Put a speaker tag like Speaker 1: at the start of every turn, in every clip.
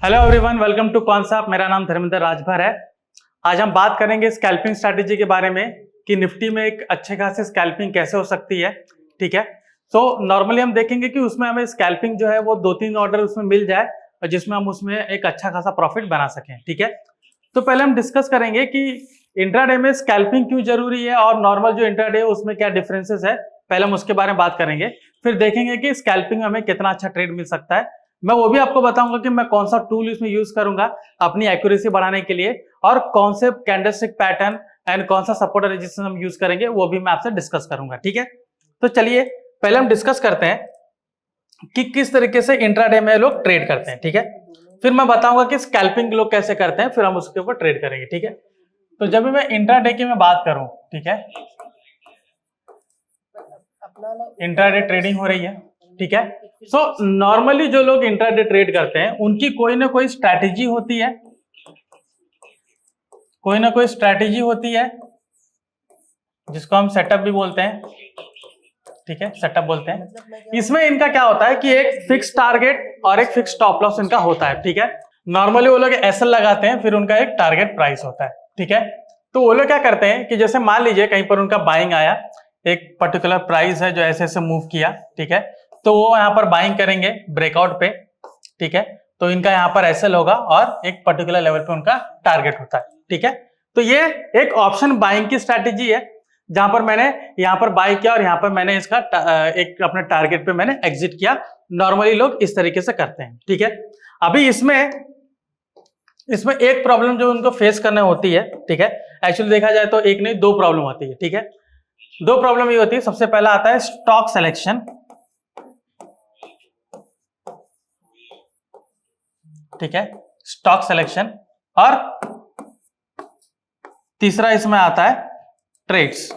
Speaker 1: Hello everyone, welcome to concept. मेरा नाम धर्मेंद्र राजभर है। आज हम बात करेंगे स्कैल्पिंग स्ट्रैटेजी के बारे में कि निफ्टी में एक अच्छे खासे स्कैल्पिंग कैसे हो सकती है। ठीक है, तो नॉर्मली हम देखेंगे कि उसमें हमें स्कैल्पिंग जो है वो 2-3 ऑर्डर उसमें मिल जाए और जिसमें हम उसमें एक अच्छा खासा प्रॉफिट बना सकें। ठीक है, तो पहले हम डिस्कस करेंगे कि इंट्राडे में स्कैल्पिंग क्यों जरूरी है और नॉर्मल जो इंट्राडे है उसमें क्या डिफरेंसेस है। पहले हम उसके बारे में बात करेंगे, फिर देखेंगे कि स्कैल्पिंग में हमें कितना अच्छा ट्रेड मिल सकता है। मैं वो भी आपको बताऊंगा कि मैं कौन सा टूल इसमें यूज करूंगा अपनी एक्यूरेसी बढ़ाने के लिए और कौन से कैंडलस्टिक पैटर्न एंड कौन सा सपोर्ट और रेजिस्टेंस हम यूज करेंगे वो भी मैं आपसे डिस्कस करूंगा। ठीक है, तो चलिए पहले हम डिस्कस करते हैं कि किस तरीके से इंट्राडे में लोग ट्रेड करते हैं। ठीक है, फिर मैं बताऊंगा कि स्कैल्पिंग लोग कैसे करते हैं, फिर हम उसके ऊपर ट्रेड करेंगे। ठीक है, तो जब भी मैं इंट्राडे की मैं बात करूं, ठीक है, इंट्राडे ट्रेडिंग हो रही है। ठीक है, सो नॉर्मली जो लोग इंट्राडे ट्रेड करते हैं उनकी कोई ना कोई स्ट्रैटेजी होती है, कोई ना कोई स्ट्रैटेजी होती है जिसको हम सेटअप भी बोलते हैं। ठीक है, सेटअप बोलते हैं। इसमें इनका क्या होता है कि एक फिक्स टारगेट और एक फिक्स स्टॉप लॉस इनका होता है। ठीक है, नॉर्मली वो लोग एसएल लगाते हैं, फिर उनका एक टारगेट प्राइस होता है। ठीक है, तो वो लोग क्या करते हैं कि जैसे मान लीजिए कहीं पर उनका बाइंग आया, एक पर्टिकुलर प्राइस है जो ऐसे ऐसे मूव किया। ठीक है, तो वो यहाँ पर बाइंग करेंगे ब्रेकआउट पे। ठीक है, तो इनका यहाँ पर एसएल होगा और एक पर्टिकुलर लेवल पे उनका टारगेट होता है। ठीक है, तो ये एक ऑप्शन बाइंग की स्ट्रैटेजी है जहां पर मैंने यहाँ पर बाई किया और यहाँ पर मैंने इसका एक अपने टारगेट पे मैंने एग्जिट किया। नॉर्मली लोग इस तरीके से करते हैं। ठीक है, अभी इसमें एक प्रॉब्लम जो उनको फेस करने होती है। ठीक है, एक्चुअली देखा जाए तो एक नहीं दो प्रॉब्लम होती है। ठीक है, दो प्रॉब्लम ये होती है। सबसे पहला आता है स्टॉक सिलेक्शन। ठीक है, स्टॉक सिलेक्शन, और तीसरा इसमें आता है ट्रेड्स।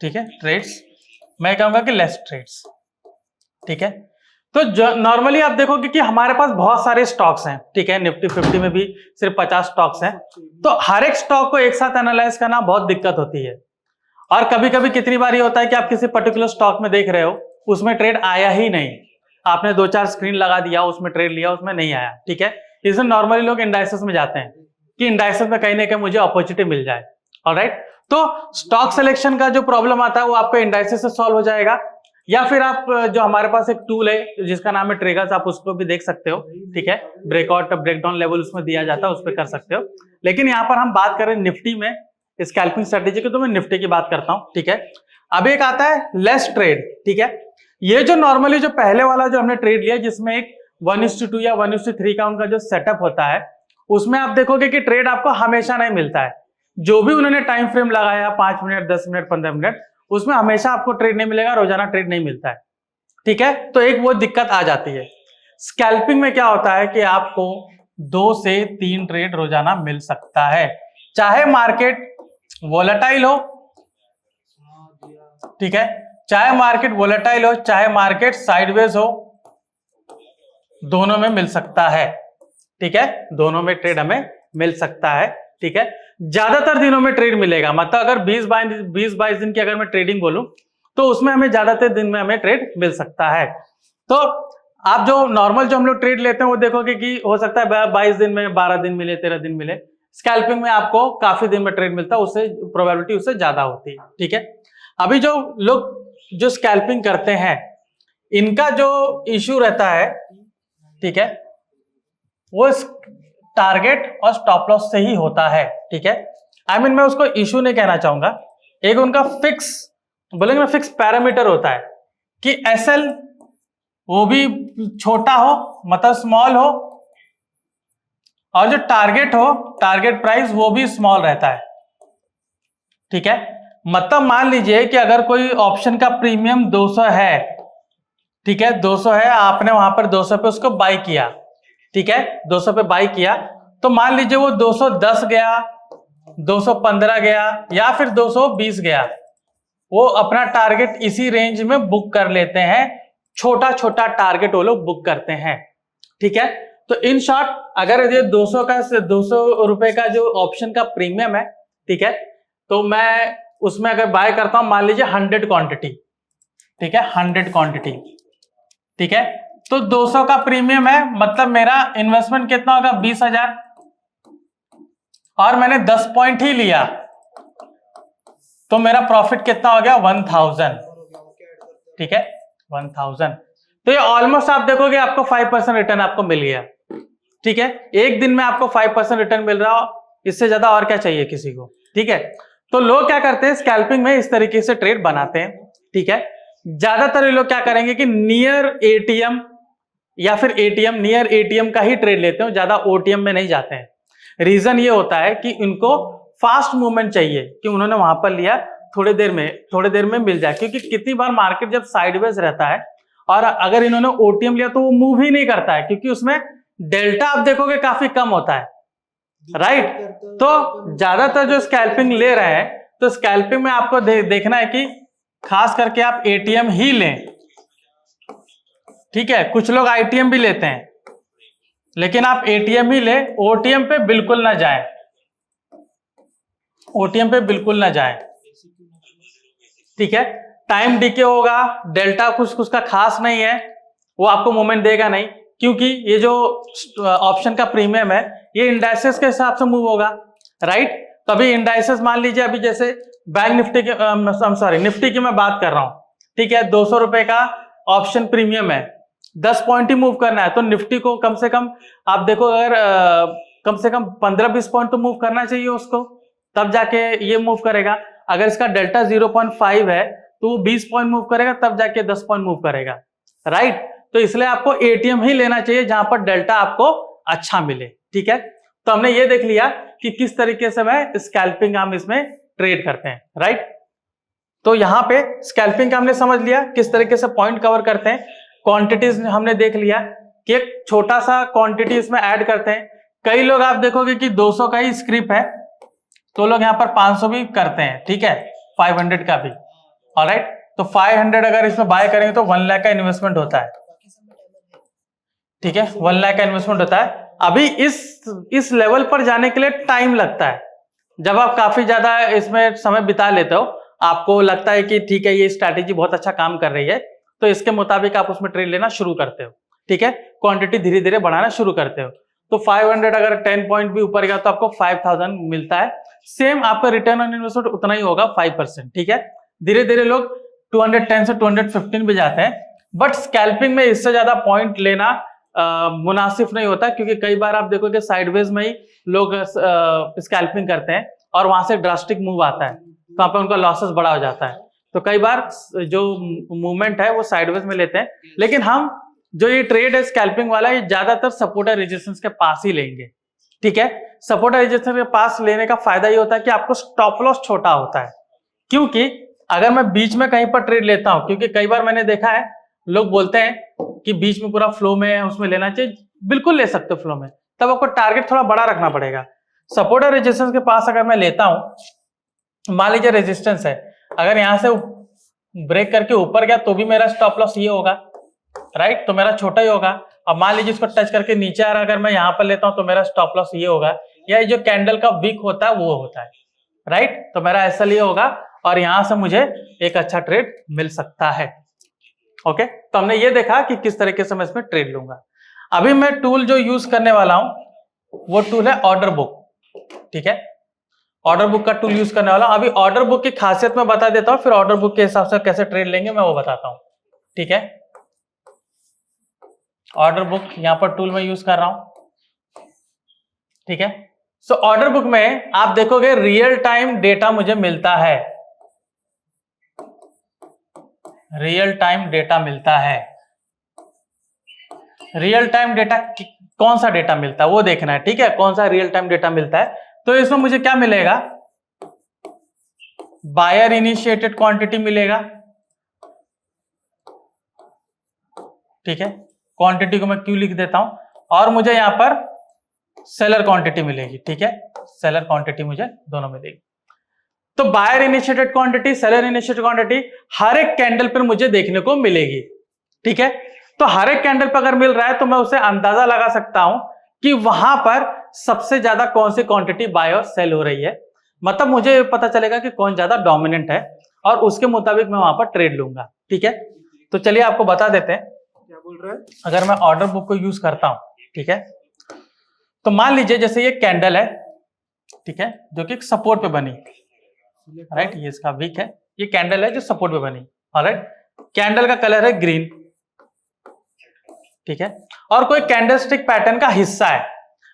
Speaker 1: ठीक है, ट्रेड्स, मैं कहूंगा कि लेस ट्रेड्स। ठीक है, तो नॉर्मली आप देखोगे कि हमारे पास बहुत सारे स्टॉक्स हैं। ठीक है, निफ्टी 50 में भी सिर्फ 50 स्टॉक्स हैं, तो हर एक स्टॉक को एक साथ एनालाइज करना बहुत दिक्कत होती है। और कभी कभी कितनी बार ये होता है कि आप किसी पर्टिकुलर स्टॉक में देख रहे हो, उसमें ट्रेड आया ही नहीं, आपने 2-4 स्क्रीन लगा दिया, उसमें ट्रेड लिया, उसमें नहीं आया। ठीक है, इसमें नॉर्मली लोग इंडाइसेस में जाते हैं कि इंडाइसेस में कहीं ना कहीं मुझे अपॉर्चुनिटी मिल जाए। ऑलराइट, तो स्टॉक सिलेक्शन का जो प्रॉब्लम आता है वो आपको इंडाइसेस से सॉल्व हो जाएगा, या फिर आप जो हमारे पास एक टूल है जिसका नाम है ट्रिगर्स, आप उसको भी देख सकते हो। ठीक है, ब्रेकआउट ब्रेकडाउन लेवल उसमें दिया जाता है, उस पर कर सकते हो। लेकिन यहाँ पर हम बात करें निफ्टी में स्कैल्पिंग स्ट्रेटेजी की, तो मैं निफ्टी की बात करता हूँ। ठीक है, अब एक आता है लेस ट्रेड। ठीक है, ये जो नॉर्मली जो पहले वाला जो हमने ट्रेड लिया जिसमें एक 1:2 या 1:3 का उनका जो सेटअप होता है, उसमें आप देखोगे कि ट्रेड आपको हमेशा नहीं मिलता है। जो भी उन्होंने टाइम फ्रेम लगाया 5 मिनट, 10 मिनट, 15 मिनट, उसमें हमेशा आपको ट्रेड नहीं मिलेगा, रोजाना ट्रेड नहीं मिलता है। ठीक है, तो एक वो दिक्कत आ जाती है। स्कैल्पिंग में क्या होता है कि आपको 2 से 3 ट्रेड रोजाना मिल सकता है, चाहे मार्केट वोलेटाइल हो। ठीक है, चाहे मार्केट वोलेटाइल हो, चाहे मार्केट साइडवेज हो, दोनों में मिल सकता है। ठीक है, दोनों में ट्रेड हमें मिल सकता है। ठीक है, ज्यादातर दिनों में ट्रेड मिलेगा, मतलब अगर 20-22 दिन की अगर मैं ट्रेडिंग बोलूं तो उसमें हमें ज्यादातर दिन में हमें ट्रेड मिल सकता है। तो आप जो नॉर्मल जो हम लोग ट्रेड लेते हैं वो देखोगे कि हो सकता है 22 दिन में 12 दिन मिले, 13 दिन मिले। स्कैल्पिंग में आपको काफी दिन में ट्रेड मिलता है, उससे प्रोबेबिलिटी उससे ज्यादा होती है। ठीक है, अभी जो लोग जो स्कैल्पिंग करते हैं इनका जो इश्यू रहता है, ठीक है, वो टारगेट और स्टॉप लॉस से ही होता है। ठीक है, मैं उसको इश्यू नहीं कहना चाहूंगा, एक उनका फिक्स बोलेंगे ना, फिक्स पैरामीटर होता है कि एसएल वो भी छोटा हो, मतलब स्मॉल हो, और जो टारगेट हो, टारगेट प्राइस वो भी स्मॉल रहता है। ठीक है, मतलब मान लीजिए कि अगर कोई ऑप्शन का प्रीमियम 200 है, ठीक है, 200 है, आपने वहां पर 200 पे उसको बाई किया। ठीक है, 200 पे बाई किया, तो मान लीजिए वो 210 गया, 215 गया, या फिर 220 गया, वो अपना टारगेट इसी रेंज में बुक कर लेते हैं। छोटा छोटा टारगेट वो लोग बुक करते हैं। ठीक है, तो इन शॉर्ट अगर ये 200 रुपए का जो ऑप्शन का प्रीमियम है, ठीक है, तो मैं उसमें अगर बाय करता हूं मान लीजिए 100 क्वांटिटी। ठीक है, 100 क्वांटिटी। ठीक है, तो 200 का प्रीमियम है, मतलब मेरा इन्वेस्टमेंट कितना होगा 20,000 और मैंने 10 पॉइंट ही लिया तो मेरा प्रॉफिट कितना हो गया 1000। ठीक है 1000। तो ये ऑलमोस्ट आप देखोगे आपको 5% रिटर्न आपको मिल गया। ठीक है, एक दिन में आपको 5% रिटर्न मिल रहा हो, इससे ज्यादा और क्या चाहिए किसी को। ठीक है, तो लोग क्या करते हैं स्कैल्पिंग में इस तरीके से ट्रेड बनाते हैं। ठीक है, ज्यादातर लोग क्या करेंगे कि नियर एटीएम या फिर एटीएम नियर एटीएम का ही ट्रेड लेते हो, ज्यादा ओटीएम में नहीं जाते हैं। रीजन ये होता है कि उनको फास्ट मूवमेंट चाहिए कि उन्होंने वहां पर लिया थोड़ी देर में मिल जाए, क्योंकि कितनी बार मार्केट जब साइडवेज रहता है और अगर इन्होंने ओटीएम लिया तो वो मूव ही नहीं करता है, क्योंकि उसमें डेल्टा आप देखोगे काफी कम होता है। राइट, तो ज्यादातर जो स्कैल्पिंग ले रहे हैं तो स्कैल्पिंग में आपको देखना है कि खास करके आप एटीएम ही लें। ठीक है, कुछ लोग आईटीएम भी लेते हैं, लेकिन आप एटीएम ही ले, ओटीएम पे बिल्कुल ना जाएं, ओटीएम पे बिल्कुल ना जाएं। ठीक है, टाइम डीके होगा, डेल्टा कुछ का खास नहीं है, वो आपको मोमेंट देगा नहीं, क्योंकि ये जो ऑप्शन का प्रीमियम है ये इंडाइसेस के हिसाब से मूव होगा। राइट, तो अभी इंडाइसेस मान लीजिए अभी जैसे बैंक निफ्टी के निफ्टी की मैं बात कर रहा हूं। ठीक है, 200 रुपए का ऑप्शन प्रीमियम है, 10 पॉइंट ही मूव करना है, तो निफ्टी को कम से कम आप देखो अगर कम से कम 15-20 पॉइंट तो मूव करना चाहिए उसको, तब जाके ये मूव करेगा। अगर इसका डेल्टा 0.5 है तो वो 20 पॉइंट मूव करेगा, तब जाके 10 पॉइंट मूव करेगा। राइट, तो इसलिए आपको एटीएम ही लेना चाहिए जहां पर डेल्टा आपको अच्छा मिले। ठीक है, तो हमने ये देख लिया कि किस तरीके से मैं स्कैल्पिंग हम इसमें ट्रेड करते हैं। राइट, तो यहां पे स्कैल्पिंग का हमने समझ लिया किस तरीके से पॉइंट कवर करते हैं। क्वांटिटीज हमने देख लिया कि एक छोटा सा क्वांटिटी इसमें ऐड करते हैं। कई लोग आप देखोगे कि 200 का ही स्क्रिप है तो लोग यहाँ पर 500 भी करते हैं। ठीक है, 500 का भी। ऑलराइट, तो 500 अगर इसमें बाय करेंगे तो 1 लाख का इन्वेस्टमेंट होता है। ठीक है, 1 लाख का इन्वेस्टमेंट होता है। अभी इस लेवल पर जाने के लिए टाइम लगता है। जब आप काफी ज्यादा इसमें समय बिता लेते हो, आपको लगता है कि ठीक है ये स्ट्रैटेजी बहुत अच्छा काम कर रही है, तो इसके मुताबिक आप उसमें ट्रेड लेना शुरू करते हो। ठीक है, क्वांटिटी धीरे धीरे बढ़ाना शुरू करते हो। तो 500 अगर 10 पॉइंट भी ऊपर गया तो आपको 5000 मिलता है। सेम आपका रिटर्न ऑन इन्वेस्टमेंट उतना ही होगा 5%। ठीक है, धीरे धीरे लोग 210 से 215 भी जाते हैं, बट स्कैल्पिंग में इससे ज्यादा पॉइंट लेना मुनासिब नहीं होता, क्योंकि कई बार आप देखोगे साइडवेज में ही लोग स्कैल्पिंग करते हैं और वहां से ड्रास्टिक मूव आता है, तो वहां पे उनका लॉसेस बड़ा हो जाता है। तो कई बार जो मूवमेंट है वो साइडवेज में लेते हैं, लेकिन हम जो ये ट्रेड है स्कैल्पिंग वाला, ये ज्यादातर सपोर्ट और रेजिस्टेंस के पास ही लेंगे। ठीक है, सपोर्ट और रेजिस्टेंस के पास लेने का फायदा ये होता है कि आपको स्टॉप लॉस छोटा होता है, क्योंकि अगर मैं बीच में कहीं पर ट्रेड लेता हूं, क्योंकि कई बार मैंने देखा है लोग बोलते हैं कि बीच में पूरा फ्लो में है उसमें लेना चाहिए, बिल्कुल ले सकते हो फ्लो में, तब आपको टारगेट थोड़ा बड़ा रखना पड़ेगा। सपोर्ट और रेजिस्टेंस के पास अगर मैं लेता हूं, मान लीजिए रेजिस्टेंस है, अगर यहां से ब्रेक करके ऊपर गया तो भी मेरा स्टॉप लॉस ये होगा। राइट, तो मेरा छोटा ही होगा। अब मान लीजिए इसको टच करके नीचे आ रहा है, अगर मैं यहां पर लेता हूं तो मेरा स्टॉप लॉस ये होगा, या ये जो कैंडल का वीक होता है वो होता है। राइट, तो मेरा ऐसा ये होगा और यहां से मुझे एक अच्छा ट्रेड मिल सकता है। ओके, तो हमने ये देखा कि किस तरीके से मैं इसमें ट्रेड लूंगा। अभी मैं टूल जो यूज करने वाला हूं वो टूल है ऑर्डर बुक। ठीक है, ऑर्डर बुक का टूल यूज करने वाला हूं। अभी ऑर्डर बुक की खासियत मैं बता देता हूं, फिर ऑर्डर बुक के हिसाब से कैसे ट्रेड लेंगे मैं वो बताता हूं। ठीक है, ऑर्डर बुक यहां पर टूल में यूज कर रहा हूं। ठीक है, सो ऑर्डर बुक में आप देखोगे रियल टाइम डेटा मुझे मिलता है, रियल टाइम डेटा मिलता है। रियल टाइम डेटा कौन सा डेटा मिलता है वो देखना है। ठीक है, कौन सा रियल टाइम डेटा मिलता है, तो इसमें मुझे क्या मिलेगा, बायर इनिशिएटेड क्वांटिटी मिलेगा। ठीक है, क्वांटिटी को मैं क्यों लिख देता हूं, और मुझे यहां पर सेलर क्वांटिटी मिलेगी। ठीक है, सेलर क्वांटिटी मुझे दोनों मिलेगी। तो buyer initiated quantity, seller initiated quantity हर एक कैंडल पर मुझे देखने को मिलेगी। ठीक है, तो हर एक कैंडल पर अगर मिल रहा है तो मैं उसे अंदाजा लगा सकता हूं कि वहां पर सबसे ज्यादा कौन सी क्वांटिटी बाय और सेल हो रही है, मतलब मुझे पता चलेगा कि कौन ज्यादा डोमिनेंट है और उसके मुताबिक मैं वहां पर ट्रेड लूंगा। ठीक है, तो चलिए आपको बता देते हैं।
Speaker 2: बोल रहे हैं?
Speaker 1: अगर मैं ऑर्डर बुक को यूज करता हूं, ठीक है, तो मान लीजिए जैसे ये कैंडल है, ठीक है, जो कि सपोर्ट पे बनी, राइट, ये इसका वीक है, ये कैंडल है जो सपोर्ट पे बनी, ऑलराइट, कैंडल का कलर है ग्रीन, ठीक है, और कोई कैंडलस्टिक पैटर्न का हिस्सा है,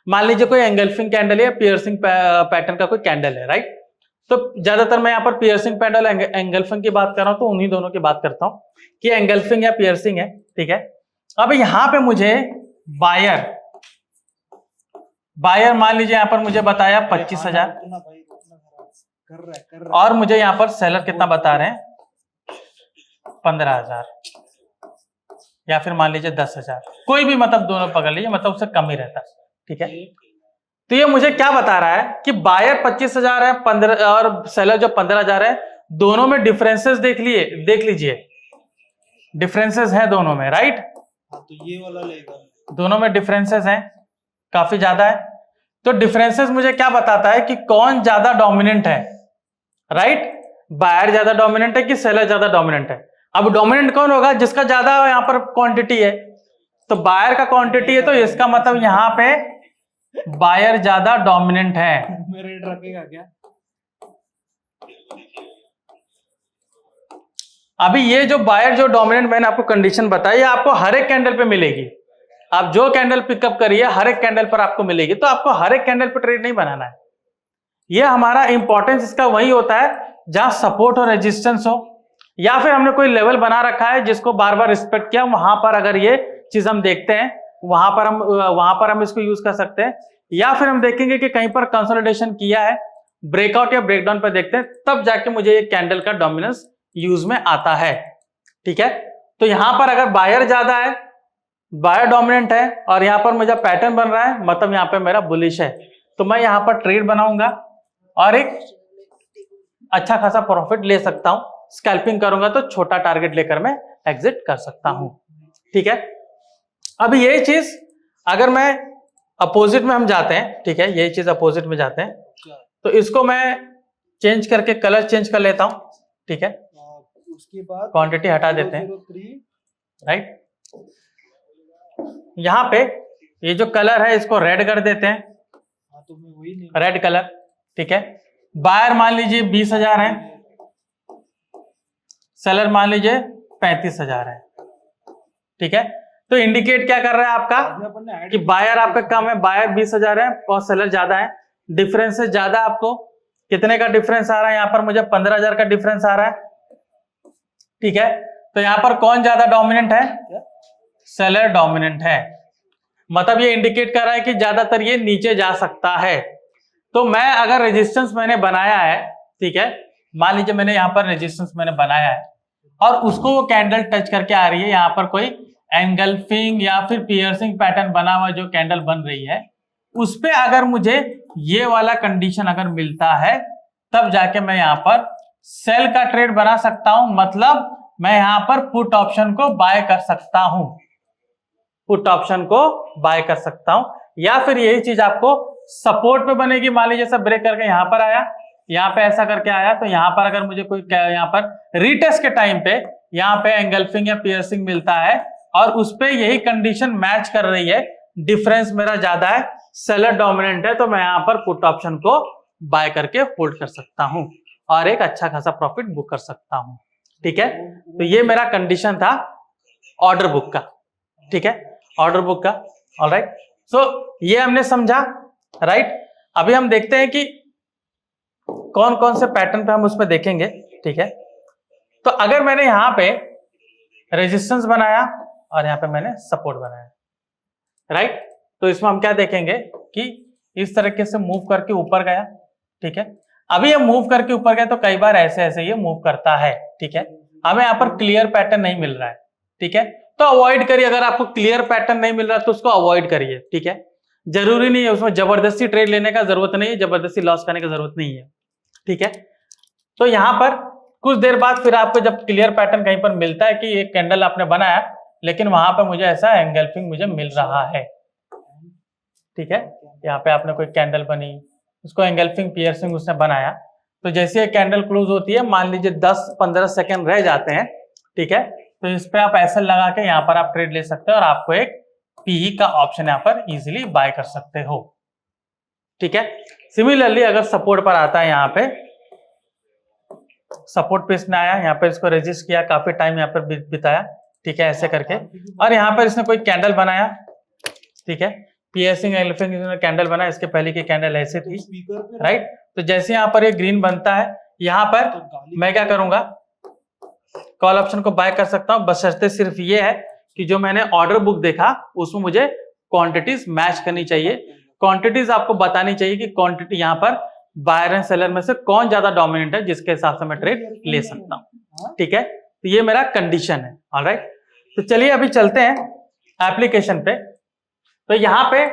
Speaker 1: मान लीजिए कोई एंगल्फिंग कैंडल या पियर्सिंग पैटर्न का कोई कैंडल है, राइट। तो ज्यादातर मैं यहाँ पर पियर्सिंग पैटर्न एंगल्फिंग की बात कर रहा हूं, तो उन्हीं दोनों की बात करता हूं कि एंगल्फिंग या पियर्सिंग है, ठीक है। अब यहां पे मुझे बायर मान लीजिए यहां पर मुझे बताया 25,000, और मुझे यहां पर सेलर कितना बता रहे हैं, 15,000, या फिर मान लीजिए 10,000, कोई भी मतलब दोनों पकड़ लीजिए, मतलब उससे कम ही रहता है, ठीक है। तो ये मुझे क्या बता रहा है कि बायर 25,000 है 15 और सेलर जो 15,000 है, दोनों में डिफरेंसेस देख लीजिए, डिफरेंसेस है दोनों में, राइट।
Speaker 2: हाँ, तो ये वाला लेगा,
Speaker 1: दोनों में डिफरेंसेस हैं, काफी ज्यादा है। तो डिफरेंसेस मुझे क्या बताता है कि कौन ज्यादा डोमिनेंट है, राइट, बायर ज्यादा डोमिनेंट है कि सेलर ज्यादा डोमिनेंट है। अब डोमिनेंट कौन होगा, जिसका ज्यादा यहां पर क्वांटिटी है, तो बायर का क्वांटिटी है, तो इसका मतलब यहां पे बायर ज्यादा डोमिनेंट है।
Speaker 2: में रेट रखेगा क्या?
Speaker 1: अभी ये जो बायर जो डोमिनेंट मैंने आपको कंडीशन बताई, आपको हर एक कैंडल पे मिलेगी, आप जो कैंडल पिकअप करिए हर एक कैंडल पर आपको मिलेगी, तो आपको हर एक कैंडल पर ट्रेड नहीं बनाना है। ये हमारा इंपॉर्टेंस इसका वही होता है जहां सपोर्ट और रेजिस्टेंस हो, या फिर हमने कोई लेवल बना रखा है जिसको बार बार रिस्पेक्ट किया, वहां पर अगर ये चीज हम देखते हैं, वहां पर हम इसको यूज कर सकते हैं। या फिर हम देखेंगे कि कहीं पर कंसोलिडेशन किया है, ब्रेकआउट या ब्रेकडाउन पर देखते हैं, तब जाके मुझे ये कैंडल का डोमिनेंस यूज में आता है, ठीक है। तो यहां पर अगर बायर ज्यादा है, बायर डोमिनेंट है, और यहां पर मुझे पैटर्न बन रहा है, मतलब यहां पर मेरा बुलिश है, तो मैं यहां पर ट्रेड बनाऊंगा और एक अच्छा खासा प्रॉफिट ले सकता हूं। स्कैल्पिंग करूंगा तो छोटा टारगेट लेकर मैं एग्जिट कर सकता हूं, ठीक है। अभी यही चीज अगर मैं अपोजिट में हम जाते हैं, ठीक है, यही चीज अपोजिट में जाते हैं, तो इसको मैं चेंज करके कलर चेंज कर लेता हूं, ठीक है,
Speaker 2: उसके बाद
Speaker 1: क्वांटिटी हटा देते हैं, राइट। यहां पे ये जो कलर है इसको रेड कर देते हैं,
Speaker 2: तो मैं वही नहीं,
Speaker 1: रेड कलर, ठीक है। बायर मान लीजिए 20,000 है, सेलर मान लीजिए 35,000 है, ठीक है। तो इंडिकेट क्या कर रहा है आपका कि बायर आपका कम है, बायर 20,000 है और सेलर ज्यादा है, डिफरेंस है ज्यादा। आपको कितने का डिफरेंस आ रहा है, यहां पर मुझे 15,000 का डिफरेंस आ रहा है, ठीक है। तो यहां पर कौन ज्यादा डोमिनेंट है, सेलर डोमिनेंट है, मतलब ये इंडिकेट कर रहा है कि ज्यादातर ये नीचे जा सकता है। तो मैं अगर रेजिस्टेंस मैंने बनाया है, ठीक है, मान लीजिए मैंने यहां पर रेजिस्टेंस मैंने बनाया है और उसको वो कैंडल टच करके आ रही है, यहां पर कोई एंगल्फिंग या फिर पियर्सिंग पैटर्न बना हुआ जो कैंडल बन रही है, उस पे अगर मुझे ये वाला कंडीशन अगर मिलता है, तब जाके मैं यहां पर सेल का ट्रेड बना सकता हूं, मतलब मैं यहां पर पुट ऑप्शन को बाय कर सकता हूं, पुट ऑप्शन को बाय कर सकता हूं। या फिर यही चीज आपको सपोर्ट पे बनेगी, मान लीजिए सब ब्रेक करके यहां पर आया, यहां पे ऐसा करके आया, तो यहां पर अगर मुझे कोई यहां पर रीटेस्ट के टाइम पे यहां पे एंगल्फिंग या पियर्सिंग मिलता है और उस पे यही कंडीशन मैच कर रही है, डिफरेंस मेरा ज्यादा है, सेलर डोमिनेंट है, तो मैं यहां पर पुट ऑप्शन को बाय करके होल्ड कर सकता हूं और एक अच्छा खासा प्रॉफिट बुक कर सकता हूं, ठीक है। तो ये मेरा कंडीशन था ऑर्डर बुक का, ठीक है, ऑर्डर बुक का, ऑलराइट। सो ये हमने समझा, राइट। अभी हम देखते हैं कि कौन कौन से पैटर्न पे हम उसमें देखेंगे, ठीक है। तो अगर मैंने यहां पे रेजिस्टेंस बनाया और यहां पे मैंने सपोर्ट बनाया, राइट, तो इसमें हम क्या देखेंगे कि इस तरीके से मूव करके ऊपर गया, ठीक है। अभी ये मूव करके ऊपर गया तो कई बार ऐसे ऐसे ये मूव करता है, ठीक है, हमें यहाँ पर क्लियर पैटर्न नहीं मिल रहा है, ठीक है, तो अवॉइड करिए। अगर आपको क्लियर पैटर्न नहीं मिल रहा तो उसको अवॉइड करिए, ठीक है। जरूरी नहीं है उसमें जबरदस्ती ट्रेड लेने का जरूरत नहीं है, जबरदस्ती लॉस करने की जरूरत नहीं है, ठीक है। तो यहां पर कुछ देर बाद फिर आपको जब क्लियर पैटर्न कहीं पर मिलता है कि एक कैंडल आपने बनाया, लेकिन वहां पर मुझे ऐसा एंगल्फिंग मुझे मिल रहा है, ठीक है, यहाँ पे आपने कोई कैंडल बनी, उसको एंगल्फिंग पियर्सिंग उसने बनाया, तो जैसे कैंडल क्लोज होती है, मान लीजिए 10-15 सेकंड रह जाते हैं, ठीक है, तो इस पे आप एसएल लगा के यहाँ पर आप ट्रेड ले सकते हो और आपको एक पीई का ऑप्शन यहाँ पर इजीली बाय कर सकते हो। ठीक है, सिमिलरली अगर सपोर्ट पर आता है, यहाँ पे सपोर्ट पे इसने आया, यहाँ पर इसको रेजिस्ट किया, काफी टाइम यहाँ पर बिताया, ठीक है, ऐसे करके, और यहाँ पर इसने कोई कैंडल बनाया, ठीक है, पियर्सिंग एलिफेंट कैंडल बनाया, इसके पहले की कैंडल ऐसे थी, राइट। तो जैसे यहाँ पर ये ग्रीन बनता है, यहाँ पर मैं क्या करूंगा, कॉल ऑप्शन को बाय कर सकता हूं, बशर्ते सिर्फ ये है कि जो मैंने ऑर्डर बुक देखा उसमें मुझे क्वांटिटीज मैच करनी चाहिए, क्वांटिटीज आपको बतानी चाहिए कि क्वांटिटी यहाँ पर बायर एंड सेलर में से कौन ज्यादा डोमिनेंट है, जिसके हिसाब से मैं ट्रेड ले सकता हूं। ठीक है, तो ये मेरा कंडीशन है। ऑलराइट, तो चलिए अभी चलते हैं एप्लीकेशन पे। तो यहाँ पे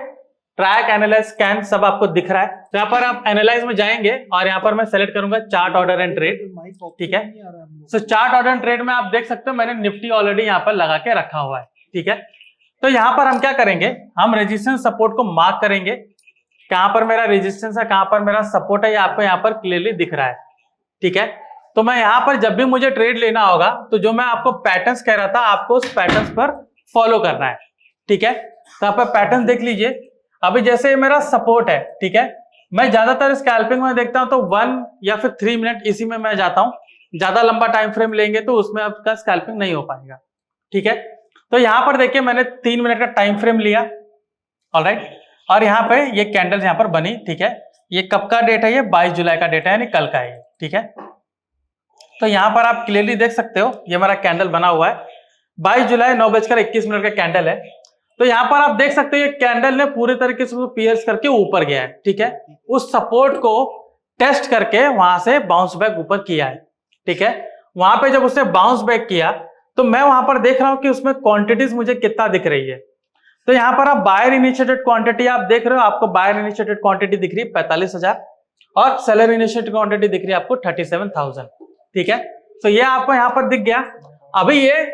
Speaker 1: ट्रैक, एनालाइज, स्कैन सब आपको दिख रहा है। तो यहाँ पर आप एनालाइज में जाएंगे और यहाँ पर मैं सेलेक्ट करूंगा चार्ट, ऑर्डर एंड ट्रेड। ठीक है, सो चार्ट, ऑर्डर एंड ट्रेड में आप देख सकते हो मैंने निफ्टी ऑलरेडी यहाँ पर लगा के रखा हुआ है। ठीक है, तो यहाँ पर हम क्या करेंगे, हम रेजिस्टेंस सपोर्ट को मार्क करेंगे, कहां पर मेरा रेजिस्टेंस है, कहां पर मेरा सपोर्ट है, ये आपको यहाँ पर क्लियरली दिख रहा है। ठीक है, तो मैं यहाँ पर जब भी मुझे ट्रेड लेना होगा तो जो मैं आपको पैटर्न्स कह रहा था, आपको उस पैटर्न्स पर फॉलो करना है। ठीक है, तो यहाँ पर पैटर्न देख लीजिए। अभी जैसे ये मेरा सपोर्ट है, ठीक है, मैं ज्यादातर स्कैल्पिंग में देखता हूं तो 1 या फिर 3 मिनट इसी में मैं जाता हूं, ज्यादा लंबा टाइम फ्रेम लेंगे तो उसमें आपका स्कैल्पिंग नहीं हो पाएगा। ठीक है, तो यहां पर देखिए मैंने 3 मिनट का टाइम फ्रेम लिया, ऑलराइट, और यहाँ पे ये कैंडल यहाँ पर बनी। ठीक है, ये कब का डेट है, ये 22 जुलाई का डेट है, यानी कल का है। ठीक है, तो यहाँ पर आप क्लियरली देख सकते हो ये मेरा कैंडल बना हुआ है, 22 जुलाई 9:21 का कैंडल है। तो यहाँ पर आप देख सकते हो ये कैंडल ने पूरे तरीके से पियर्स करके ऊपर गया है। ठीक है, उस सपोर्ट को टेस्ट करके वहां से बाउंस बैक ऊपर किया है। ठीक है, वहां पे जब उसने बाउंस बैक किया तो मैं वहां पर देख रहा हूं कि उसमें क्वांटिटीज मुझे कितना दिख रही है। तो यहाँ पर आप बायर इनिशिएटेड क्वांटिटी आप देख रहे हो, आपको बायर इनिशिएटेड क्वांटिटी दिख रही है 45,000 और सेलर इनिशिएटेड क्वांटिटी दिख रही है आपको 37,000। ठीक है, तो ये आपको यहाँ पर दिख गया। अभी ये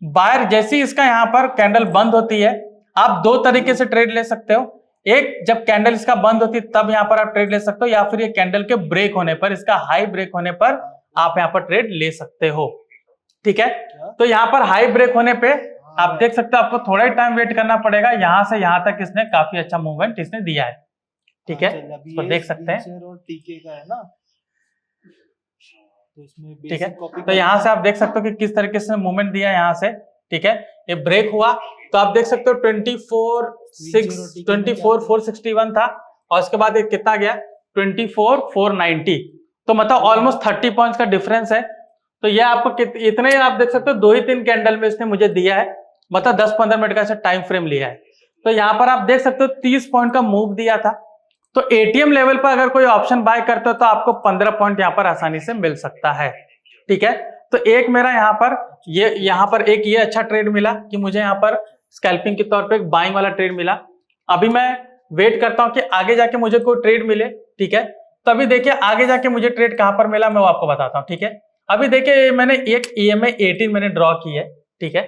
Speaker 1: बायर जैसी इसका यहाँ पर कैंडल बंद होती है, आप दो तरीके से ट्रेड ले सकते हो। एक, जब कैंडल इसका बंद होती है तब यहाँ पर आप ट्रेड ले सकते हो, या फिर ये कैंडल के ब्रेक होने पर, इसका हाई ब्रेक होने पर आप यहाँ पर ट्रेड ले सकते हो। ठीक है, तो यहाँ पर हाई ब्रेक होने पे आप देख सकते हो आपको थोड़ा ही टाइम वेट करना पड़ेगा, यहां से यहां तक इसने काफी अच्छा मूवमेंट इसने दिया है। ठीक है, तो देख सकते हैं,
Speaker 2: और टीके का है ना, तो इसमें
Speaker 1: ठीक है, तो यहां से आप देख सकते हो कि किस तरीके से मूवमेंट दिया है यहां से। ठीक है, ये ब्रेक हुआ तो आप देख सकते हो 24,461 था, और उसके बाद ये कितना गया 24,490, तो मतलब ऑलमोस्ट 30 पॉइंट्स का डिफरेंस है। तो ये आपको इतने ही आप देख सकते हो 2 ही 3 कैंडल में इसने मुझे दिया है, मतलब 10-15 मिनट का ऐसा टाइम फ्रेम लिया है। तो यहाँ पर आप देख सकते हो 30 पॉइंट का मूव दिया था। तो एटीएम लेवल पर अगर कोई ऑप्शन बाय करते हो तो आपको 15 पॉइंट यहाँ पर आसानी से मिल सकता है। ठीक है, तो एक मेरा यहाँ पर एक ये अच्छा ट्रेड मिला कि मुझे यहाँ पर स्कैल्पिंग के तौर पे एक बाइंग वाला ट्रेड मिला। अभी मैं वेट करता हूं कि आगे जाके मुझे कोई ट्रेड मिले। ठीक है, तो अभी देखिए आगे जाके मुझे ट्रेड कहां पर मिला मैं वो आपको बताता हूं। ठीक है, अभी देखिए मैंने एक EMA 18 मैंने ड्रॉ की है। ठीक है,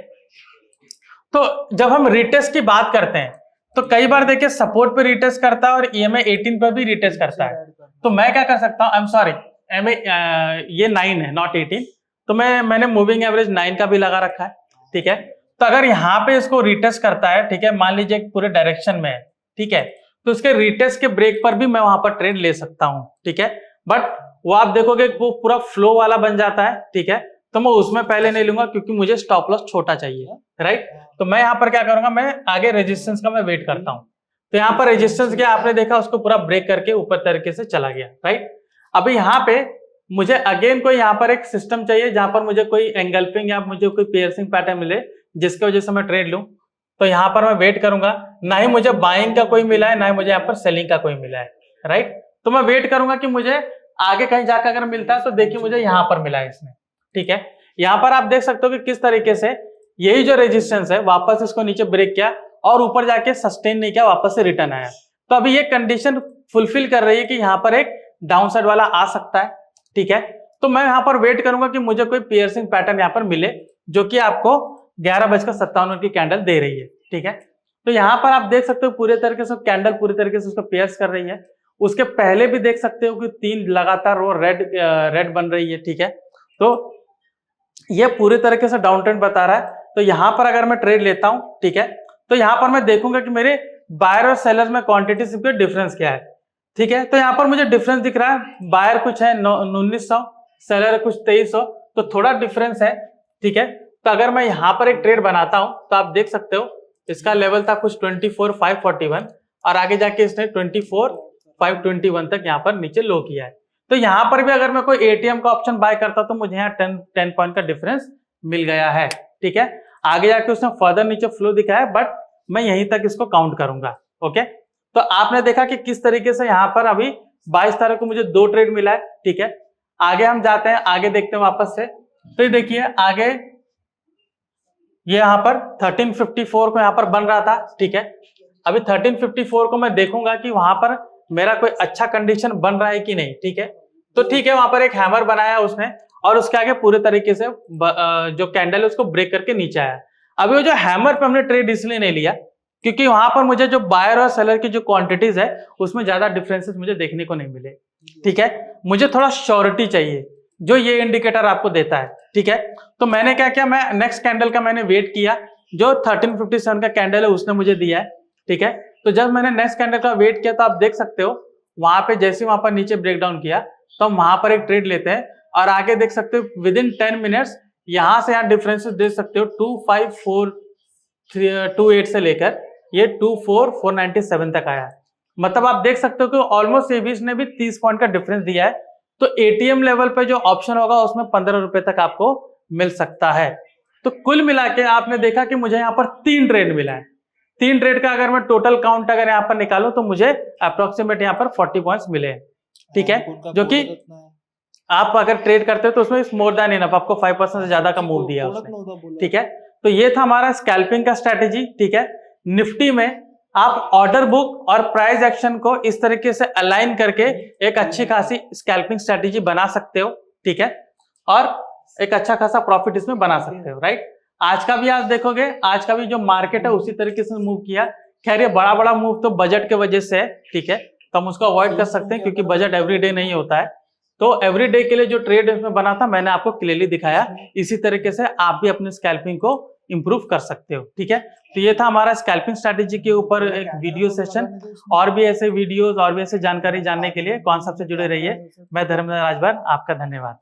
Speaker 1: तो जब हम रिटेस्ट की बात करते हैं तो कई बार देखिए सपोर्ट पे रिटेस्ट करता है और EMA 18 पर भी रिटेस्ट करता है। तो मैं क्या कर सकता हूं, आई एम सॉरी, ये 9 है नॉट 18, तो मैंने मूविंग एवरेज 9 का भी लगा रखा है। ठीक है, तो अगर यहाँ पे इसको रिटेस्ट करता है, ठीक है, मान लीजिए पूरे डायरेक्शन में है, ठीक है, तो उसके रिटेस्ट के ब्रेक पर भी मैं वहां पर ट्रेड ले सकता हूं। ठीक है, बट वो आप देखोगे वो पूरा फ्लो वाला बन जाता है। ठीक है, तो मैं उसमें पहले नहीं लूंगा क्योंकि मुझे स्टॉप लॉस छोटा चाहिए, राइट। तो मैं यहाँ पर क्या करूंगा, मैं आगे रेजिस्टेंस का मैं वेट करता हूँ। तो यहाँ पर रेजिस्टेंस क्या आपने देखा, उसको पूरा ब्रेक करके ऊपर तरीके से चला गया, राइट। अभी यहाँ पे मुझे अगेन कोई यहाँ पर एक सिस्टम चाहिए जहां पर मुझे कोई एंगल्फिंग या मुझे कोई पियर्सिंग पैटर्न मिले जिसकी वजह से मैं ट्रेड लूं। तो यहाँ पर मैं वेट करूंगा, ना ही मुझे बाइंग का कोई मिला है ना ही मुझे यहाँ पर सेलिंग का कोई मिला है, राइट। तो मैं वेट करूंगा कि मुझे आगे कहीं जाकर अगर मिलता है तो देखिए मुझे यहाँ पर मिला है इसने। ठीक है, यहाँ पर आप देख सकते हो कि किस तरीके से यही जो रेजिस्टेंस है वापस इसको नीचे ब्रेक किया और ऊपर जाके सस्टेन नहीं किया, वापस से रिटर्न आया। तो अभी ये कंडीशन फुलफिल कर रही है कि यहाँ पर एक डाउन साइड वाला आ सकता है। ठीक है, तो मैं यहाँ पर वेट करूंगा कि मुझे कोई पियर्सिंग पैटर्न यहाँ पर मिले जो कि आपको 11:57 की कैंडल दे रही है। ठीक है, तो यहाँ पर आप देख सकते हो पूरे तरीके से कैंडल पूरी तरीके से उसको पियर्स कर रही है। उसके पहले भी देख सकते हो कि 3 लगातार वो रेड बन रही है। ठीक है, तो ये पूरी तरीके से डाउन ट्रेंड बता रहा है। तो यहाँ पर अगर मैं ट्रेड लेता हूं, ठीक है, तो यहाँ पर मैं देखूंगा कि मेरे बायर और सेलर में क्वांटिटी के डिफरेंस क्या है, ठीक है। तो यहाँ पर मुझे डिफरेंस दिख रहा है, बायर कुछ है 1900, सेलर कुछ 2300, तो थोड़ा डिफरेंस है, ठीक है। तो अगर मैं यहाँ पर एक ट्रेड बनाता हूं तो आप देख सकते हो इसका लेवल था कुछ 24,541 और आगे जाके इसने 24,521 तक यहाँ पर नीचे लो किया है। तो यहाँ पर भी अगर मैं कोई एटीएम का ऑप्शन बाय करता तो मुझे यहाँ 10 पॉइंट का डिफरेंस मिल गया है, ठीक है। आगे जाके उसने फर्दर नीचे फ्लो दिखाया है, बट मैं यहीं तक इसको काउंट करूंगा। ओके, तो आपने देखा कि किस तरीके से यहाँ पर अभी 22 तारीख को मुझे 2 ट्रेड मिला है, ठीक है। आगे हम जाते हैं, आगे देखते हैं वापस से। तो ये देखिए आगे ये यहाँ पर 1354 को यहाँ पर बन रहा था, ठीक है। अभी 1354 को मैं देखूंगा कि वहां पर मेरा कोई अच्छा कंडीशन बन रहा है कि नहीं, ठीक है। तो ठीक है, वहां पर एक हैमर बनाया उसने और उसके आगे पूरे तरीके से जो कैंडल है उसको ब्रेक करके नीचे आया। अभी वो जो हैमर पे हमने ट्रेड इसलिए नहीं लिया क्योंकि वहां पर मुझे जो बायर और सेलर की जो क्वांटिटीज है उसमें ज्यादा डिफरेंसेस मुझे देखने को नहीं मिले, ठीक है। मुझे थोड़ा श्योरिटी चाहिए जो ये इंडिकेटर आपको देता है, ठीक है। तो मैंने क्या किया, मैं नेक्स्ट कैंडल का मैंने वेट किया, जो 1357 का कैंडल है उसने मुझे दिया है, ठीक है। तो जब मैंने नेक्स्ट कैंडल का वेट किया तो आप देख सकते हो वहां पे जैसे वहां पर नीचे ब्रेक डाउन किया तो हम वहां पर एक ट्रेड लेते हैं और आगे देख सकते हो विद इन 10 मिनट्स यहां से यहाँ डिफरेंसेस देख सकते हो 25428 से लेकर ये 24497 तक आया है। मतलब आप देख सकते हो कि ऑलमोस्ट एबीस ने भी 30 पॉइंट का डिफरेंस दिया है। तो एटीएम लेवल पे जो ऑप्शन होगा उसमें 15 रुपए तक आपको मिल सकता है। तो कुल मिला के आपने देखा कि मुझे यहाँ पर 3 ट्रेड मिला है। 3 ट्रेड का अगर मैं टोटल काउंट अगर यहाँ पर निकालूं तो मुझे अप्रोक्सीमेट यहाँ पर 40 पॉइंट्स मिले हैं, ठीक है। जो कि आप अगर ट्रेड करते हो तो उसमें मोर देन इनफ आपको 5% से ज्यादा का मूव दिया उसने, ठीक है। तो ये था हमारा स्कैल्पिंग का स्ट्रेटेजी, ठीक है। निफ्टी में आप ऑर्डर बुक और प्राइस एक्शन को इस तरीके से अलाइन करके एक अच्छी खासी स्कैल्पिंग स्ट्रेटेजी बना सकते हो, ठीक है, और एक अच्छा खासा प्रॉफिट इसमें बना सकते हो, राइट। आज का भी आप देखोगे, आज का भी जो मार्केट है उसी तरीके से मूव किया। खैर ये बड़ा बड़ा मूव तो बजट के वजह से है, ठीक है, तो हम उसको अवॉइड कर सकते हैं क्योंकि बजट एवरीडे नहीं होता है। तो एवरीडे के लिए जो ट्रेड इसमें बना था मैंने आपको क्लियरली दिखाया। इसी तरीके से आप भी अपने स्कैल्पिंग को इंप्रूव कर सकते हो, ठीक है। तो ये था हमारा स्कैल्पिंग स्ट्रेटेजी के ऊपर एक वीडियो सेशन। और भी ऐसे वीडियोस और भी ऐसे जानकारी जानने के लिए कॉन्सेप्ट से जुड़े रहिए। मैं धर्मेंद्र राजभर, आपका धन्यवाद।